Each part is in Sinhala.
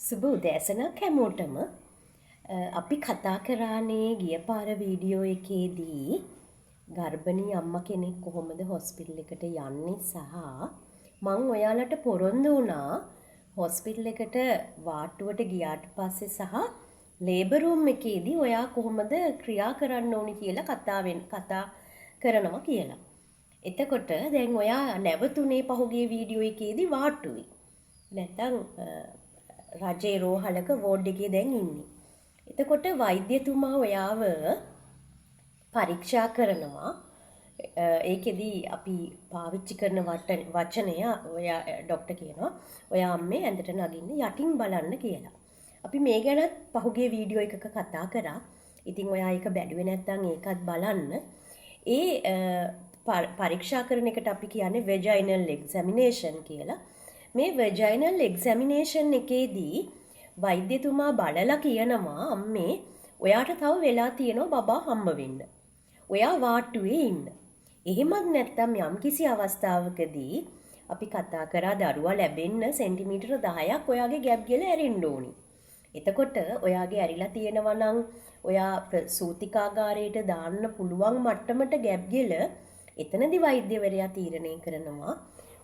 සුබ උදෑසනක් හැමෝටම අපි කතා කරානේ ගිය පාර වීඩියෝ එකේදී ගර්භණී අම්මා කෙනෙක් කොහොමද හොස්පිටල් එකට යන්නේ සහ මං ඔයාලට පොරොන්දු වුණා හොස්පිටල් එකට වාට්ටුවට ගියාට පස්සේ සහ ලේබර් රූම් එකේදී ඔයා කොහොමද ක්‍රියා කරන්න ඕනි කියලා කතා කරනවා කියලා. එතකොට දැන් ඔයා නැවතුනේ පහුගිය වීඩියෝ එකේදී වාට්ටුවේ. නැත්තම් රජේ රෝහලක වෝඩ් එකේ දැන් ඉන්නේ. එතකොට වෛද්‍යතුමා ඔයාව පරීක්ෂා කරනවා. ඒකෙදි අපි පාවිච්චි කරන වචනය ඔයා ડોක්ටර් කියනවා ඔයා අම්මේ ඇඳට නගින්න යටින් බලන්න කියලා. අපි මේ ගැනත් පහුගිය වීඩියෝ එකක කතා කරා. ඉතින් ඔයා ඒක බැලුවේ නැත්නම් ඒකත් බලන්න. පරීක්ෂා කරන එකට අපි කියන්නේ vaginal examination කියලා. මේ vaginal examination එකේදී වෛද්‍යතුමා බලලා කියනවා අම්මේ ඔයාට තව වෙලා තියෙනවා බබා හම්බ වෙන්න. ඔයා වාට්ටුවේ ඉන්න. එහෙමත් නැත්නම් යම්කිසි අවස්ථාවකදී අපි කතා කරා දරුවා ලැබෙන්න සෙන්ටිමීටර 10ක් ඔයාගේ ගැප් ගිහලා ඇරෙන්න ඕනි. එතකොට ඔයාගේ ඇරිලා තියෙනවා නම් ඔයා සූතිකාගාරයට දාන්න පුළුවන් මට්ටමට ගැප් ගිල එතනදී වෛද්‍යවරයා තීරණය කරනවා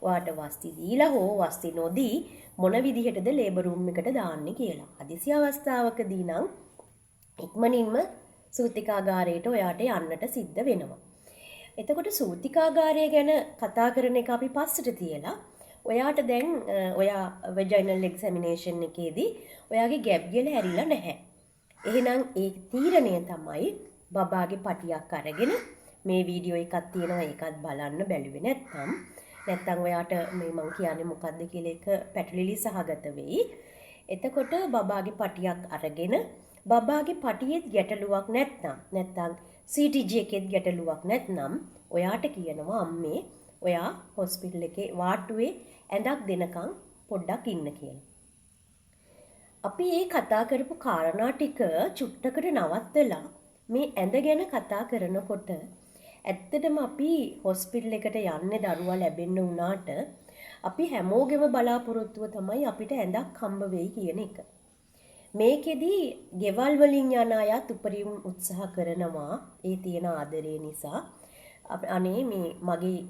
ඔයාට වස්ති දීලා හෝ වස්ති නොදී මොන විදිහටද ලේබර් රූම් එකට දාන්නේ කියලා. හදිසි අවස්ථාවකදී නම් ඉක්මනින්ම සූතිකාගාරයට ඔයාට යන්නට සිද්ධ වෙනවා. එතකොට සූතිකාගාරය ගැන කතා කරන එක අපි පස්සට තියලා ඔයාට දැන් ඔයා vaginal examination එකේදී ඔයාගේ ගැප් ගිල හැරිලා නැහැ. එහෙනම් ඒ තීරණය තමයි බබාගේ පටියක් අරගෙන මේ වීඩියෝ එකක් තියෙනවා ඒකත් බලන්න බැලුවේ නැත්නම් ඔයාට මේ මං කියන්නේ මොකද්ද කියලා එක පැටලිලි සහගත වෙයි. එතකොට බබාගේ පටියක් අරගෙන බබාගේ පටියෙත් ගැටලුවක් නැත්නම් CTG එකෙත් ගැටලුවක් නැත්නම් ඔයාට කියනවා අම්මේ ඔයා හොස්පිටල් එකේ වාට්ටුවේ ඇඳක් දෙනකන් පොඩ්ඩක් ඉන්න කියලා. අපි මේ කතා කරපු කාරණා ටික චුට්ටකට නවත්තලා මේ ඇඳ ගැන කතා කරනකොට ඇත්තටම අපි හොස්පිටල් එකට යන්නේ දරුවා ලැබෙන්න වුණාට අපි හැමෝගෙම බලාපොරොත්තුව තමයි අපිට ඇඳක් හම්බ වෙයි කියන එක. මේකෙදි ගෙවල් වලින් යන අයත් උපරිම උත්සාහ කරනවා ඒ තියෙන ආදරය නිසා අනේ මේ මගේ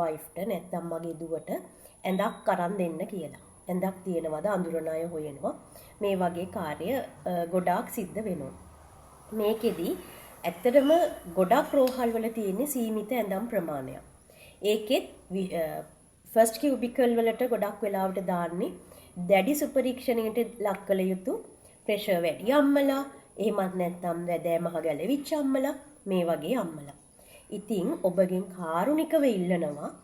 වයිෆ්ට නැත්තම් මගේ දුවට ඇඳක් අරන් දෙන්න කියලා. ඇඳක් තියෙනවද අඳුරන අය හොයනවා. මේ වගේ කාර්ය ගොඩාක් සිද්ධ වෙනවා. මේකෙදි ඇත්තටම ගොඩක් රෝහල් වල තියෙන සීමිත ඇඳම් ප්‍රමාණයක්. ඒකෙත් ෆස්ට් කියුබිකල් වලට ගොඩක් වෙලාවට දාන්නේ දැඩි සුපරීක්ෂණයට ලක් කළ යුතු ප්‍රෙෂර් වැඩි අම්මලා, එහෙමත් නැත්නම් වැදෑම ගැලවිච්ච අම්මලා, මේ වගේ අම්මලා. ඉතින් ඔබගෙන් කාරුණිකව ඉල්ලනවා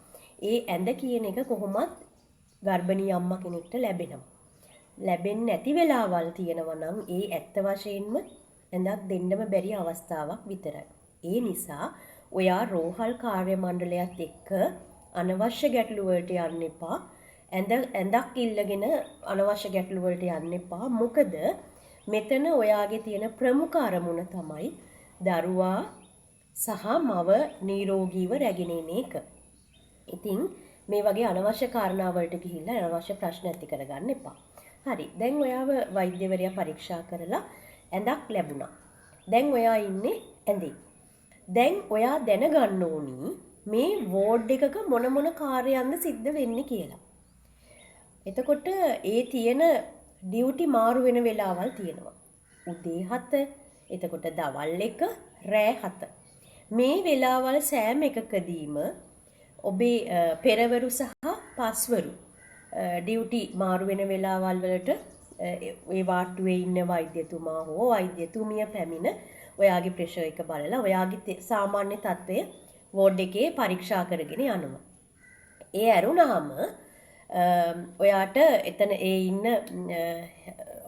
ඒ ඇඳ කියන එක කොහොමත් ගර්භණී අම්මා කෙනෙක්ට ලැබෙනවා. ලැබෙන්නේ නැති වෙලාවල් තියෙනවා නම් ඒ ඇත්ත වශයෙන්ම ඇඳක් දෙන්නම බැරි අවස්ථාවක් විතරයි. ඒ නිසා ඔයා රෝහල් කාර්ය මණ්ඩලයත් එක්ක අනවශ්‍ය ගැටලු වලට යන්න එපා. ඇඳක් ඉල්ලගෙන අනවශ්‍ය ගැටලු වලට යන්න එපා. මොකද මෙතන ඔයාගේ තියෙන ප්‍රමුඛ අරමුණ තමයි දරුවා සහ මව නිරෝගීව රැගෙන එන එක. ඉතින් මේ වගේ අනවශ්‍ය කාරණා වලට ගිහිල්ලා අනවශ්‍ය ප්‍රශ්න ඇති කරගන්න එපා. හරි. දැන් ඔයාව වෛද්‍යවරයා පරීක්ෂා කරලා ඇඳක් ලැබුණා. දැන් ඔයා ඉන්නේ ඇඳේ. දැන් ඔයා දැනගන්න ඕනි මේ වෝඩ් එකක මොන කාර්යයන්ද සිද්ධ වෙන්නේ කියලා. එතකොට ඒ තියෙන ඩියුටි මාරු වෙන වෙලාවල් තියෙනවා. උදේ 7, එතකොට දවල් 1, රෑ 7. මේ වෙලාවල් සෑම එකකදීම ඔබේ පෙරවරු සහ පස්වරු ඩියුටි මාරු වෙන වෙලාවල් වලට ඒ වාට්ටුවේ ඉන්න වෛද්‍යතුමා හෝ වෛද්‍යතුමිය පැමිණ ඔයාගේ ප්‍රෙෂර් එක බලලා ඔයාගේ සාමාන්‍ය තත්ත්වය වෝඩ් එකේ පරීක්ෂා කරගෙන යනවා. ඒ ඇරුණාම ඔයාට එතන ඒ ඉන්න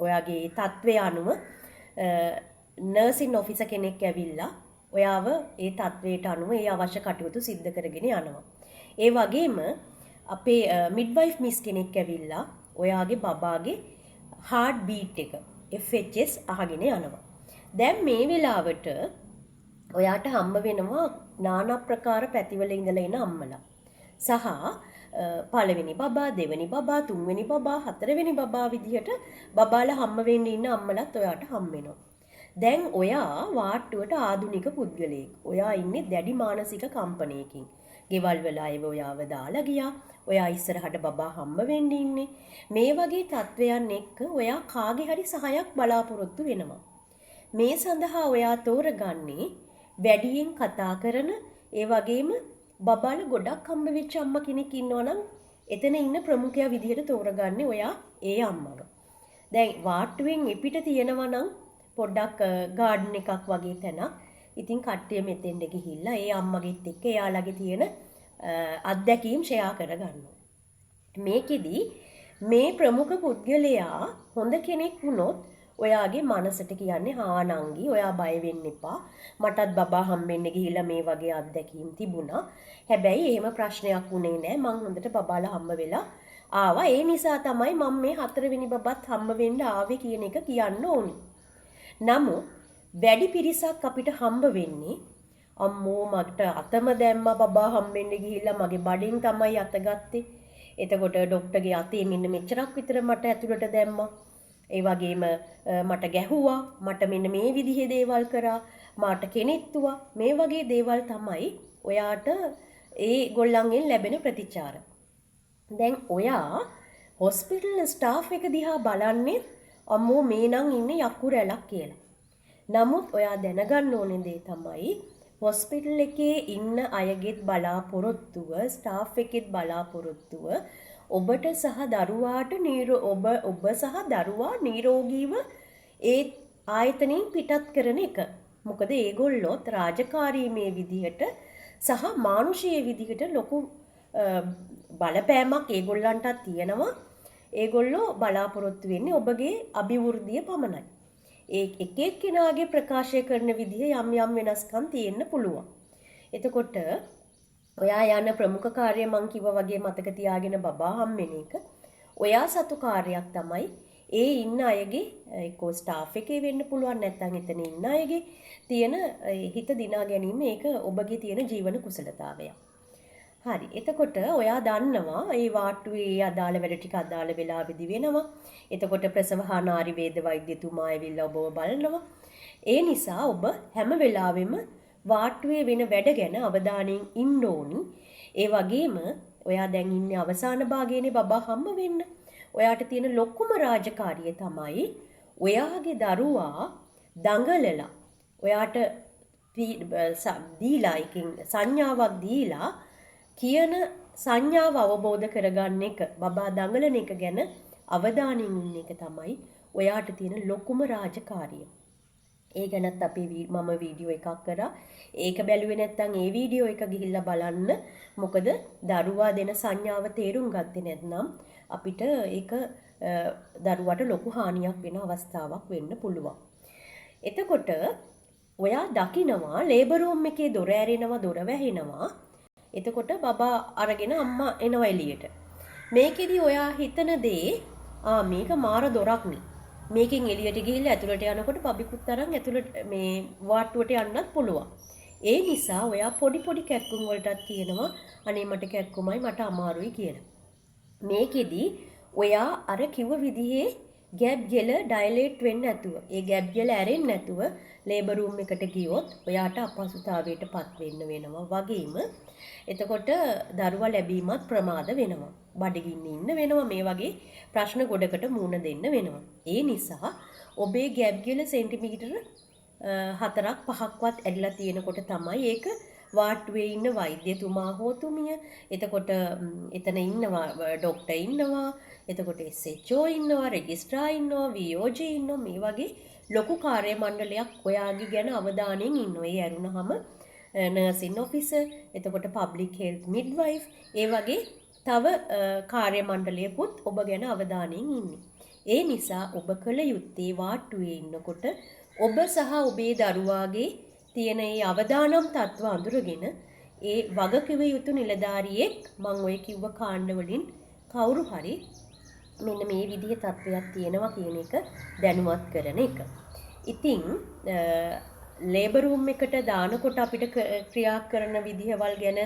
ඔයාගේ තත්ත්වය අනුව නර්සින් ඔෆිසර් කෙනෙක් ඇවිල්ලා ඔයාව ඒ තත්ත්වයට අනුව ඒ අවශ්‍ය කටයුතු සිද්ධ කරගෙන යනවා. ඒ වගේම අපේ මිඩ්වයිෆ් මිස් කෙනෙක් ඇවිල්ලා ඔයාගේ බබාගේ හાર્ට් බීට් එක FHS අහගෙන යනවා. දැන් මේ වෙලාවට ඔයාට හම්බ වෙනවා নানা ප්‍රකාර පැතිවල ඉඳලා එන අම්මලා. සහ පළවෙනි බබා, දෙවෙනි බබා, තුන්වෙනි බබා, හතරවෙනි බබා විදිහට බබාලා හම්බ වෙන්න ඉන්න අම්මලත් ඔයාට හම්බ වෙනවා. දැන් ඔයා වාට්ටුවට ආදුනික පුද්ගලයෙක්. ඔයා ඉන්නේ දැඩි මානසික කම්පනයකින්. ගෙවල් වල අයව ඔයාව දාලා ගියා. ඔයා ඉස්සරහට බබා හම්බ වෙන්න ඉන්නේ. මේ වගේ තත්වයන් එක්ක ඔයා කාගේ හරි සහායක් බලාපොරොත්තු වෙනවා. මේ සඳහා ඔයා තෝරගන්නේ වැඩියෙන් කතා කරන ඒ වගේම බබාල ගොඩක් හම්බ වෙච්ච අම්මා කෙනෙක් ඉන්නවනම් එතන ඉන්න ප්‍රමුඛයා විදිහට තෝරගන්නේ ඔයා ඒ අම්මව. දැන් වාට්ටුවෙන් එපිට තියෙනවා නම් පොඩ්ඩක් ගාඩන් එකක් වගේ තැනක්. ඉතින් කට්ටිය මෙතෙන්ට ගිහිල්ලා ඒ අම්මගෙත් එක්ක එයාලගේ තියෙන අත්දැකීම් ෂෙයා කරගන්නවා. මේකෙදි මේ ප්‍රමුඛ පුද්ගලයා හොඳ කෙනෙක් වුණොත් ඔයාගේ මනසට කියන්නේ හා නංගි ඔයා බය වෙන්න එපා. මටත් බබා හම්බෙන්න ගිහිල්ලා මේ වගේ අත්දැකීම් තිබුණා. හැබැයි එහෙම ප්‍රශ්නයක් වුණේ නැහැ. මං හොඳට බබාලා හම්බ වෙලා ආවා. ඒ නිසා තමයි මම මේ හතරවෙනි බබත් හම්බ වෙන්න ආවේ කියන එක කියන්න ඕනේ. නමුත් වැඩි පිරිසක් අපිට හම්බ වෙන්නේ අම්මෝ මට අතම දැම්මා බබා හම්බෙන්න ගිහිල්ලා මගේ බඩෙන් තමයි අත ගත්තේ. එතකොට ડોක්ටර්ගේ අතේ මෙන්න මෙච්චරක් විතර මට ඇතුළට දැම්මා. ඒ වගේම මට ගැහුවා. මට මෙන්න මේ විදිහේ දේවල් කරා. මාට කෙනෙක්තුවා. මේ වගේ දේවල් තමයි ඔයාට ඒ ගොල්ලන්ගෙන් ලැබෙන ප්‍රතිචාර. දැන් ඔයා හොස්පිටල් ස්ටාෆ් එක දිහා බලන්නේ අම්මෝ මේ නම් ඉන්නේ යක්කු රැලක් කියලා. නමුත් ඔයා දැනගන්න ඕනේ දේ තමයි හොස්පිටල් එකේ ඉන්න අයගෙත් බලාපොරොත්තුව ස්ටාෆ් එකෙත් බලාපොරොත්තුව ඔබට සහ දරුවාට ඔබ සහ දරුවා නිරෝගීව ඒ ආයතනයෙන් පිටත් කරන එක. මොකද ඒගොල්ලොත් රාජකාරී මේ විදිහට සහ මානුෂීය විදිහට ලොකු බලපෑමක් ඒගොල්ලන්ටත් තියෙනවා. ඒගොල්ලෝ බලාපොරොත්තු වෙන්නේ ඔබගේ අභිවෘද්ධිය පමණයි. ඒ එක එක්කෙනාගේ ප්‍රකාශය කරන විදිහ යම් යම් වෙනස්කම් තියෙන්න පුළුවන්. එතකොට ඔයා යන ප්‍රමුඛ කාර්යය මං කිව්වා වගේ මතක තියාගෙන බබා හම්බෙන එක. ඔයා සතු කාර්යයක් තමයි ඒ ඉන්න අයගේ එක්කෝ ස්ටාෆ් එකේ වෙන්න පුළුවන් නැත්නම් එතන ඉන්න අයගේ තියෙන හිත දිනා ගැනීම ඒක ඔබගේ තියෙන ජීවන කුසලතාවය. හරි. එතකොට ඔයා දන්නවා මේ වාට්ටුවේ අදාළ වැඩ ටික අදාළ වෙලාවෙදි වෙනවා. එතකොට ප්‍රසව හා නාරි වේද වෛද්‍යතුමා ඇවිල්ලා ඔබව බලනවා. ඒ නිසා ඔබ හැම වෙලාවෙම වාට්ටුවේ වෙන වැඩ ගැන අවධානයෙන් ඉන්න ඕනි. ඒ වගේම ඔයා දැන් ඉන්නේ අවසාන භාගයේනේ බබා හම්බ වෙන්න. ඔයාට තියෙන ලොකුම රාජකාරිය තමයි ඔයාගේ දරුවා දඟලලා ඔයාට දීලා එකකින් සංඥාවක් දීලා කියන සංඥාව අවබෝධ කරගන්න එක බබා දඟලන එක ගැන අවධානයෙන් ඉන්න එක තමයි ඔයාට තියෙන ලොකුම රාජකාරිය. ඒ ගැනත් අපි මම වීඩියෝ එකක් කරා. ඒක බැලුවේ නැත්නම් ඒ වීඩියෝ එක ගිහිල්ලා බලන්න. මොකද දරුවා දෙන සංඥාව තේරුම් ගත්තේ නැත්නම් අපිට ඒක දරුවට ලොකු හානියක් වෙන අවස්ථාවක් වෙන්න පුළුවන්. එතකොට ඔයා දකිනවා ලේබර් රූම් එකේ දොර ඇරෙනවා දොර වැහෙනවා. එතකොට බබා අරගෙන අම්මා එනවා එළියට. මේකෙදි ඔයා හිතන දේ මේක මාර දොරක් නේ. මේකෙන් එළියට ගිහිල්ලා ඇතුළට යනකොට පබිකුත් අරන් ඇතුළට මේ වාට්ටුවට යන්නත් පුළුවන්. ඒ නිසා ඔයා පොඩි පොඩි කැක්කුම් වලටත් කියනවා අනේ මට කැක්කුමයි මට අමාරුයි කියලා. මේකෙදි ඔයා අර කිව්ව විදිහේ ගැප් ගෙල ඩයලේට් වෙන්නේ නැතුව, ඒ ගැප් ගෙල ඇරෙන්නේ නැතුව ලේබර් රූම් එකට ගියොත් ඔයාට අපහසුතාවයටපත් වෙන්න වෙනවා. වගේම එතකොට දරුවා ලැබීමත් ප්‍රමාද වෙනවා. බඩගින්න ඉන්න වෙනවා. මේ වගේ ප්‍රශ්න ගොඩකට මුහුණ දෙන්න වෙනවා. ඒ නිසා ඔබේ ගැප් ගෙල සෙන්ටිමීටර 4ක් 5ක්වත් ඇරිලා තියෙනකොට තමයි ඒක වාට්ටුවේ ඉන්න වෛද්‍යතුමා හෝ තුමිය, එතකොට එතන ඉන්නවා ડોක්ටර් ඉන්නවා, එතකොට SHO ඉන්නවා, රෙජිස්ට්‍රාර් ඉන්නවා, VOJ ඉන්නවා. මේ වගේ ලොකු කාර්ය මණ්ඩලයක් ඔයාගේ ගැන අවධානයෙන් ඉන්නවා. ඒ ඇරුණාම නර්සින් ඔෆිසර්, එතකොට පබ්ලික් හෙල්ත් මිඩ්වයිෆ්, ඒ වගේ තව කාර්ය මණ්ඩලයකුත් ඔබ ගැන අවධානයෙන් ඉන්නේ. ඒ නිසා ඔබ කළ යුත්තේ වාට්ටුවේ ඉන්නකොට ඔබ සහ ඔබේ දරුවාගේ තියෙන ඒ අවදානම් තත්ත්ව අඳුරගෙන ඒ වගකිව යුතු නිලධාරියෙක් මම ඔය කිව්ව කාණ්ඩ වලින් කවුරු හරි මෙන්න මේ විදිහේ තත්ත්වයක් තියෙනවා කියන එක දැනුවත් කරන එක. ඉතින් ලේබර් රූම් එකට දානකොට අපිට ක්‍රියා කරන විදිහවල් ගැන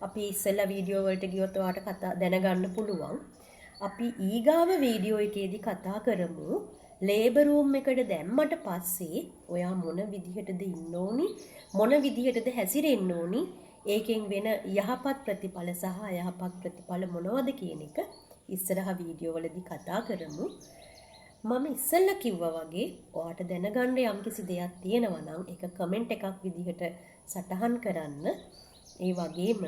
අපි ඉස්සෙල්ලා වීඩියෝ වලට ගියොත් ඔයාට කතා දැනගන්න පුළුවන්. අපි ඊගාව වීඩියෝ එකේදී කතා කරමු ලේබර් රූම් එකට දැම්මට පස්සේ ඔයා මොන විදිහටද ඉන්න ඕනි, මොන විදිහටද හැසිරෙන්න ඕනි, ඒකෙන් වෙන යහපත් ප්‍රතිඵල සහ අයහපත් ප්‍රතිඵල මොනවද කියන එක ඉස්සරහ වීඩියෝ වලදී කතා කරමු. මම ඉස්සෙල්ලා කිව්වා වගේ ඔයාට දැනගන්න යම්කිසි දෙයක් තියෙනවා නම් ඒක කමෙන්ට් එකක් විදිහට සටහන් කරන්න. ඒ වගේම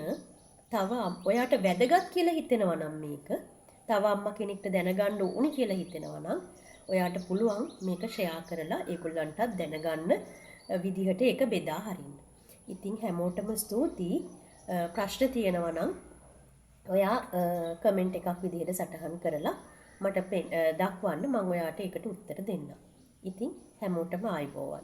තව ඔයාට වැදගත් කියලා හිතෙනවා නම් මේක තව අම්මා කෙනෙක්ට දැනගන්න ඕනි කියලා හිතෙනවා නම් ඔයාට පුළුවන් මේක ෂෙයා කරලා ඒගොල්ලන්ටත් දැනගන්න විදිහට ඒක බෙදා හරින්න. ඉතින් හැමෝටම ස්තුතියි. ප්‍රශ්න තියෙනවා නම් ඔයා කමෙන්ට් එකක් විදිහට සටහන් කරලා මට දක්වන්න මම ඔයාට ඒකට උත්තර දෙන්නම්. ඉතින් හැමෝටම ආයුබෝවන්.